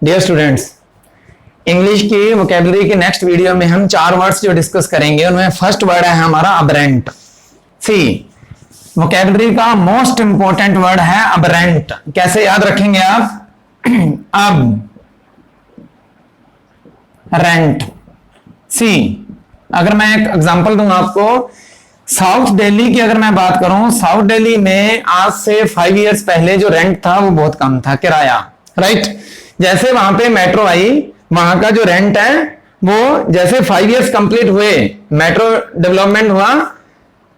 Dear students, English की vocabulary के next video में हम 4 वर्ड्स जो डिस्कस करेंगे उनमें फर्स्ट वर्ड है हमारा अबरेंट। सी वोकेबलरी का मोस्ट इंपॉर्टेंट वर्ड है अबरेंट। कैसे याद रखेंगे आप? अब रेंट। सी अगर मैं एक एग्जांपल दूं आपको, साउथ दिल्ली की अगर मैं बात करूं, साउथ दिल्ली में आज से 5 इयर्स पहले जो रेंट था वो बहुत कम था, किराया, राइट। जैसे वहां पे मेट्रो आई, वहां का जो रेंट है वो जैसे 5 इयर्स कंप्लीट हुए, मेट्रो डेवलपमेंट हुआ,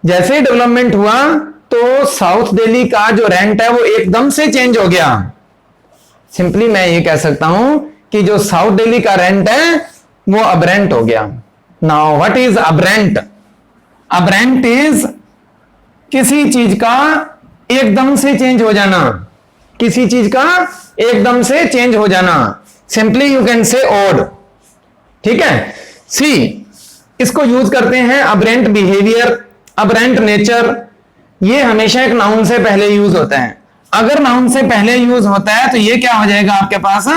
जैसे ही डेवलपमेंट हुआ तो साउथ दिल्ली का जो रेंट है वो एकदम से चेंज हो गया। सिंपली मैं ये कह सकता हूं कि जो साउथ दिल्ली का रेंट है वो अबरेंट हो गया। Now what is aberrant? Aberrant is किसी चीज का एकदम से चेंज हो जाना, किसी चीज का एकदम से चेंज हो जाना। Simply you can say odd, ठीक है। सी इसको यूज करते हैं अबरेंट बिहेवियर, अबरेंट नेचर। ये हमेशा एक नाउन से पहले यूज होता है। अगर नाउन से पहले यूज होता है तो ये क्या हो जाएगा आपके पास?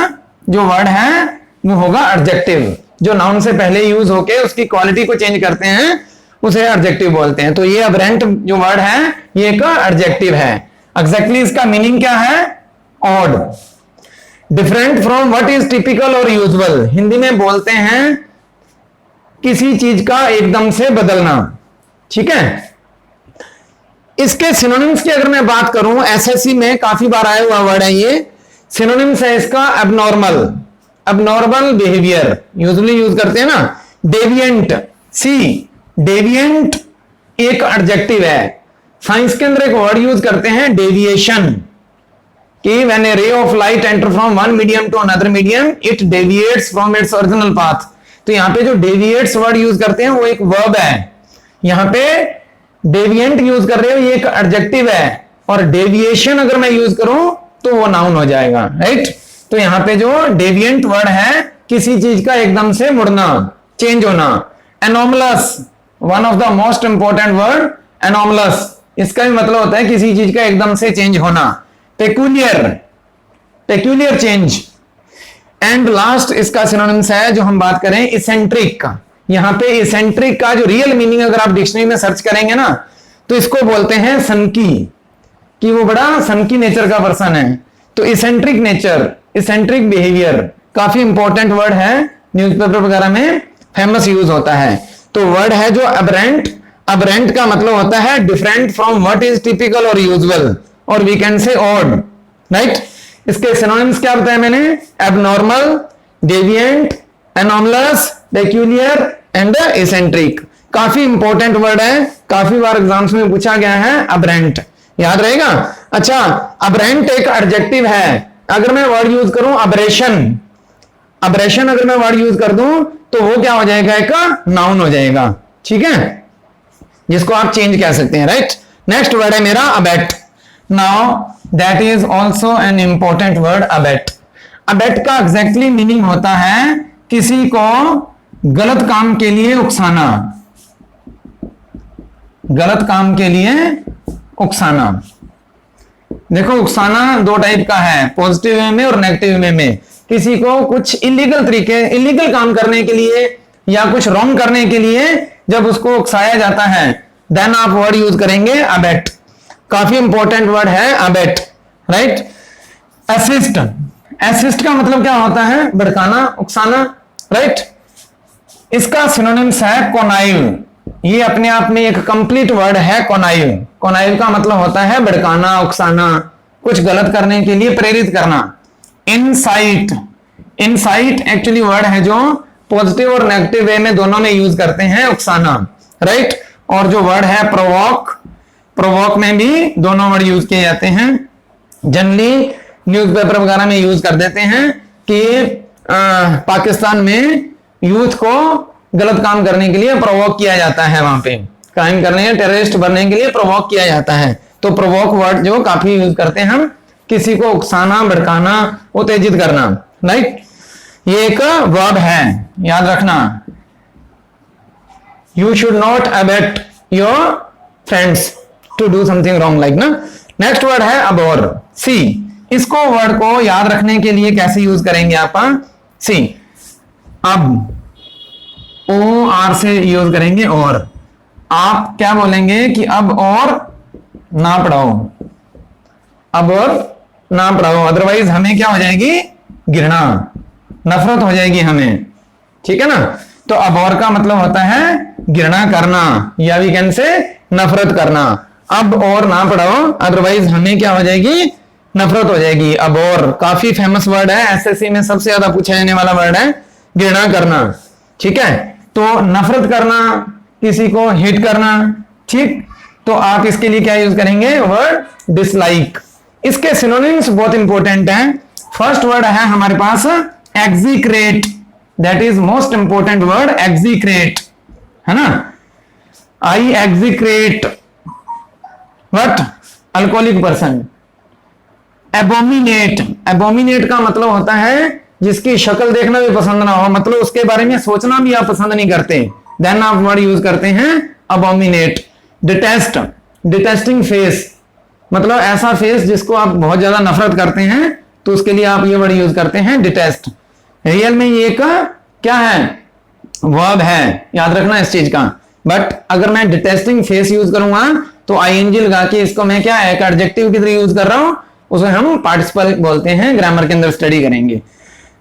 जो वर्ड है वो होगा एडजेक्टिव। जो नाउन से पहले यूज होके उसकी क्वालिटी को चेंज करते हैं उसे एडजेक्टिव बोलते हैं। तो ये अबरेंट जो वर्ड है ये एक एडजेक्टिव है। एग्जैक्टली इसका मीनिंग क्या है? Odd, different from what is typical और यूजुअल। हिंदी में बोलते हैं किसी चीज का एकदम से बदलना, ठीक है। इसके सिनोनिम्स की अगर मैं बात करूं, एसएससी में काफी बार आया हुआ वर्ड है ये। सिनोनिम्स है इसका abnormal, abnormal behaviour usually use करते हैं ना। डेविएंट, सी डेविएंट एक एडजेक्टिव है। साइंस के अंदर एक वर्ड यूज करते हैं डेविएशन, कि when a ray of light enter from one medium to another medium it deviates from its original path. तो यहां पे जो डेविएट्स वर्ड यूज करते हैं वो एक वर्ब है। यहां पे डेविएंट यूज कर रहे हो, ये एक एडजेक्टिव है, और डेविएशन अगर मैं यूज करूं तो वो नाउन हो जाएगा, राइट। तो यहां पे जो डेविएंट वर्ड है किसी चीज का एकदम से मुड़ना, चेंज होना। Anomalous, one of the most important word anomalous. इसका भी मतलब होता है किसी चीज का एकदम से चेंज होना। Peculiar, peculiar change. And last इसका सिनोनिम्स है जो हम बात करें इसेंट्रिक का। यहां पे इसेंट्रिक का जो रियल मीनिंग अगर आप डिक्शनरी में सर्च करेंगे ना तो इसको बोलते हैं सनकी, कि वो बड़ा सनकी नेचर का पर्सन है। तो इसेंट्रिक नेचर, इसेंट्रिक बिहेवियर काफी इंपॉर्टेंट वर्ड है, न्यूज़पेपर वगैरह में फेमस यूज होता है। तो वर्ड है जो अबरेंट। अबरेंट का मतलब होता है different from what is typical और यूजुअल, और we can say odd, right. इसके सिनोनिम्स क्या बताया मैंने? Abnormal, deviant, anomalous, peculiar and eccentric. काफी इंपॉर्टेंट वर्ड है, काफी बार एग्जाम्स में पूछा गया है अबरेंट, याद रहेगा। अच्छा, अबरेंट एक एडजेक्टिव है। अगर मैं वर्ड यूज करूं अबरेशन, अबरेशन अगर मैं वर्ड यूज कर दूं तो वो क्या हो जाएगा? एक नाउन हो जाएगा, ठीक है, जिसको आप चेंज कह सकते हैं, राइट। नेक्स्ट वर्ड है मेरा abate. Now that is also an important word, abate. Abate का एग्जैक्टली मीनिंग होता है किसी को गलत काम के लिए उकसाना, गलत काम के लिए उकसाना। देखो उकसाना 2 टाइप का है, पॉजिटिव वे में और नेगेटिव वे में। किसी को कुछ इलीगल तरीके, इलीगल काम करने के लिए या कुछ रॉन्ग करने के लिए जब उसको उकसाया जाता है देन आप वर्ड यूज करेंगे अबेट। काफी इंपॉर्टेंट वर्ड है अबेट, राइट। असिस्ट, असिस्ट का मतलब क्या होता है? भड़काना, उकसाना, राइट। इसका सिनोनिम्स है कोनाइव। ये अपने आप में एक कंप्लीट वर्ड है कोनाइव। कोनाइव का मतलब होता है भड़काना, उकसाना, कुछ गलत करने के लिए प्रेरित करना। इनसाइट, इनसाइट एक्चुअली वर्ड है जो पॉजिटिव और नेगेटिव वे में दोनों में यूज करते हैं, उकसाना, राइट। और जो वर्ड है प्रोवोक, प्रोवोक में भी दोनों वर्ड यूज किए जाते हैं। जनरली न्यूज़पेपर वगैरह में यूज कर देते हैं कि पाकिस्तान में यूथ को गलत काम करने के लिए प्रोवोक किया जाता है, वहां पे क्राइम करने, टेररिस्ट बनने के लिए प्रोवोक किया जाता है। तो प्रोवोक वर्ड जो काफी यूज करते हैं हम, किसी को उकसाना, भड़काना, उत्तेजित करना, राइट। ये एक वर्ब है, याद रखना। You should not abet your friends to do something wrong, like ना। नेक्स्ट वर्ड है अबोर। सी इसको वर्ड को याद रखने के लिए कैसे यूज करेंगे आप? सी, अब ओ आर से यूज करेंगे। और आप क्या बोलेंगे कि अब और ना पढ़ाओ, अब और ना पढ़ाओ, अदरवाइज हमें क्या हो जाएगी? घृणा, नफरत हो जाएगी हमें, ठीक है ना। तो अब और का मतलब होता है घृणा करना, या वी कैन से नफरत करना। अब और ना पढ़ाओ, अदरवाइज हमें क्या हो जाएगी? नफरत हो जाएगी। अब और काफी फेमस वर्ड है, एसएससी में सबसे ज्यादा पूछा जाने वाला वर्ड है घृणा करना, ठीक है। तो नफरत करना, किसी को हिट करना, ठीक। तो आप इसके लिए क्या यूज करेंगे? Word dislike. इसके सिनोनिम्स बहुत इंपॉर्टेंट हैं। फर्स्ट वर्ड है हमारे पास execrate, that is most important word, execrate, है ना। I execrate what? Alcoholic person. Abominate, abominate का मतलब होता है जिसकी शक्ल देखना भी पसंद ना हो, मतलब उसके बारे में सोचना भी आप पसंद नहीं करते, देन आप वर्ड यूज करते हैं अबोमिनेट। डिटेस्ट, डिटेस्टिंग फेस, मतलब ऐसा फेस जिसको आप बहुत ज्यादा नफरत करते हैं, तो उसके लिए आप ये वर्ड यूज करते हैं डिटेस्ट। रियल में ये का क्या है? वर्ब है, याद रखना इस चीज का। बट अगर मैं डिटेस्टिंग फेस यूज करूंगा तो आईएनजी लगा के इसको मैं क्या है? एक एडजेक्टिव की तरह यूज कर रहा हूं, उसे हम पार्टिसिपल बोलते हैं, ग्रामर के अंदर स्टडी करेंगे।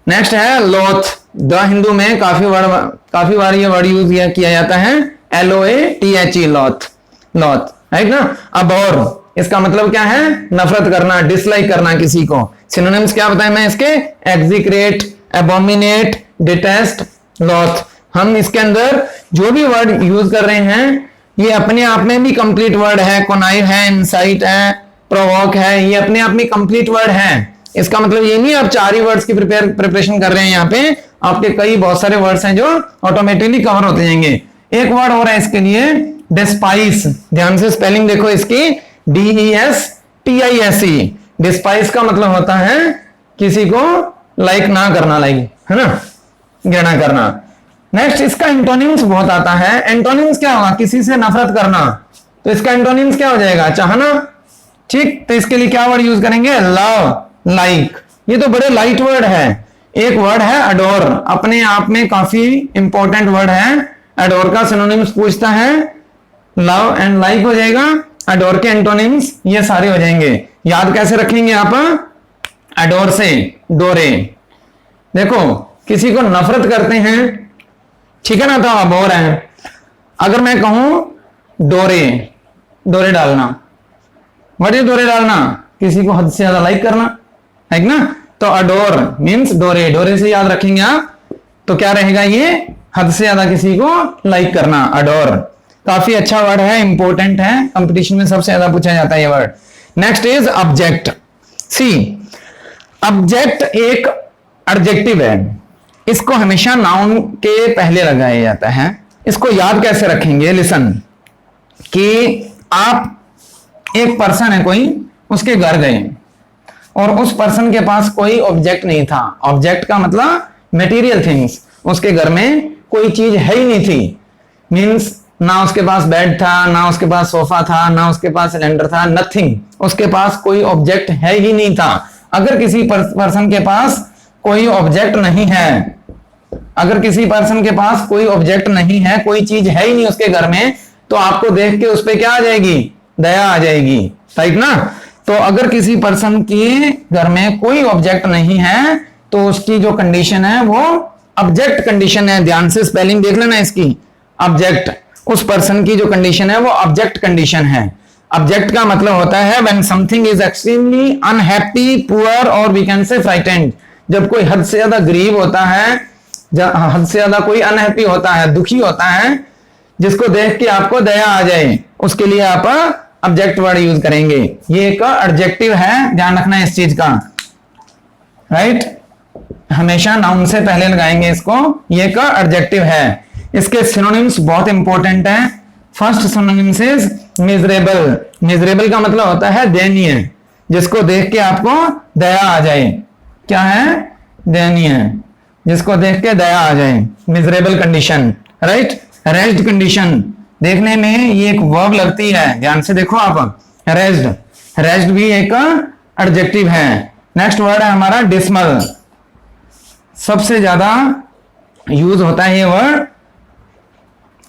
नेक्स्ट है लॉथ। द हिंदू में काफी बार ये वर्ड यूज किया जाता है, LOATHE, लॉथ, लॉथ, राइट ना। अब और इसका मतलब क्या है? नफरत करना, डिसलाइक करना किसी को। सिनोनिम्स क्या बताएं मैं इसके? एक्जीक्रेट, एबोमिनेट, डिटेस्ट, लॉथ। हम इसके अंदर जो भी वर्ड यूज कर रहे हैं ये अपने आप में भी कंप्लीट वर्ड है। कोनाइव है, इंसाइट है, प्रोवोक है, ये अपने आप में कंप्लीट वर्ड है। इसका मतलब ये नहीं आप 4 ही वर्ड्स की प्रिपरेशन कर रहे हैं, यहाँ पे आपके कई बहुत सारे वर्ड्स हैं जो ऑटोमेटिकली कवर होते जाएंगे। एक वर्ड और है इसके लिए, डिस्पाइस। ध्यान से स्पेलिंग देखो इसकी, DESPISE। डिस्पाइस का मतलब होता है किसी को लाइक ना करना, लाइक, है ना, घृणा करना। नेक्स्ट इसका एंटोनिम्स बहुत आता है। एंटोनिम्स क्या होगा? किसी से नफरत करना, तो इसका एंटोनिम्स क्या हो जाएगा? चाहना, ठीक। तो इसके लिए क्या वर्ड यूज करेंगे? Love, like. ये तो बड़े लाइट वर्ड है। एक वर्ड है अडोर, अपने आप में काफी इंपॉर्टेंट वर्ड है। अडोर का सिनोनिम्स पूछता है, लव एंड लाइक हो जाएगा। अडोर के एंटोनिम्स ये सारे हो जाएंगे। याद कैसे रखेंगे आप? अडोर से डोरे। देखो किसी को नफरत करते हैं, ठीक है ना, तो अबोर है। अगर मैं कहूं डोरे, डोरे डालना, व्हाट इज डोरे डालना? किसी को हद से ज्यादा लाइक करना, है ना। तो अडोर मींस डोरे, डोरे से याद रखेंगे आप, तो क्या रहेगा? ये हद से ज्यादा किसी को लाइक करना, अडोर। काफी अच्छा वर्ड है, इंपॉर्टेंट है, कंपटीशन में सबसे ज्यादा पूछा जाता है ये word. Next is abject. See, abject एक एडजेक्टिव है, इसको हमेशा नाउन के पहले लगाया जाता है। इसको याद कैसे रखेंगे? लिसन, कि आप एक पर्सन है कोई, उसके घर गए और उस पर्सन के पास कोई ऑब्जेक्ट नहीं था। ऑब्जेक्ट का मतलब मटेरियल थिंग्स, उसके घर में कोई चीज है ही नहीं थी। मींस ना उसके पास बेड था, ना उसके पास सोफा था, ना उसके पास सिलेंडर था, नथिंग, उसके पास कोई ऑब्जेक्ट है ही नहीं था। अगर किसी पर्सन के पास कोई ऑब्जेक्ट नहीं है, अगर किसी पर्सन के पास कोई ऑब्जेक्ट नहीं है, कोई चीज है ही नहीं उसके घर में, तो आपको देख के उस पर क्या आ जाएगी? दया आ जाएगी, राइट ना। तो अगर किसी पर्सन के घर में कोई ऑब्जेक्ट नहीं है तो उसकी जो कंडीशन है वो ऑब्जेक्ट कंडीशन है। ध्यान से स्पेलिंग देख लेना इसकी, ऑब्जेक्ट। उस पर्सन की जो कंडीशन है वो ऑब्जेक्ट कंडीशन है। ऑब्जेक्ट का मतलब होता है when something is extremely unhappy, poor और वी कैन से फ्राइटेंड। जब कोई हद से ज्यादा गरीब होता है, हद से ज्यादा कोई अनहैप्पी होता है, दुखी होता है, जिसको देख के आपको दया आ जाए, उसके लिए आप ऑब्जेक्ट वर्ड यूज करेंगे। ये एक एडजेक्टिव है, ध्यान रखना इस चीज का, राइट। हमेशा नाउन से पहले लगाएंगे इसको, ये एक एडजेक्टिव है। इसके सिनोनिम्स बहुत इंपॉर्टेंट हैं। First synonyms is miserable. Miserable का मतलब होता है दयनीय, जिसको देख के आपको दया आ जाए। क्या है? दयनीय, जिसको देख के दया आ जाए, miserable condition, right. Raised condition, देखने में ये एक वर्ब लगती है, ध्यान से देखो आप, रेज्ड। रेज्ड भी एक एडजेक्टिव है। नेक्स्ट वर्ड है हमारा डिसमल। सबसे ज्यादा यूज होता है ये वर्ड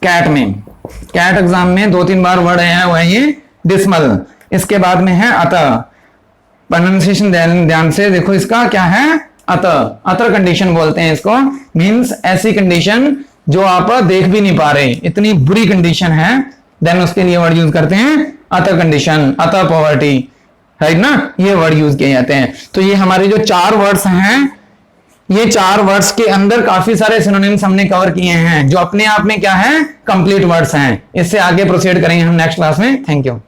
कैट में। कैट एग्जाम में 2-3 बार वर्ड है वह ये डिसमल। इसके बाद में है अतः। प्रोनाउंसिएशन ध्यान से देखो, इसका क्या है, अतः। अतर कंडीशन बोलते हैं इसको। मींस ऐसी कंडीशन जो आप देख भी नहीं पा रहे, इतनी बुरी कंडीशन है, देन उसके लिए वर्ड यूज करते हैं अतः कंडीशन, अतः पॉवर्टी, राइट ना, ये वर्ड यूज किए जाते हैं। तो ये हमारे जो 4 वर्ड्स हैं, ये 4 वर्ड्स के अंदर काफी सारे सिनोनिम्स हमने कवर किए हैं जो अपने आप में क्या है, कंप्लीट वर्ड्स हैं। इससे आगे प्रोसीड करेंगे हम नेक्स्ट क्लास में। Thank you.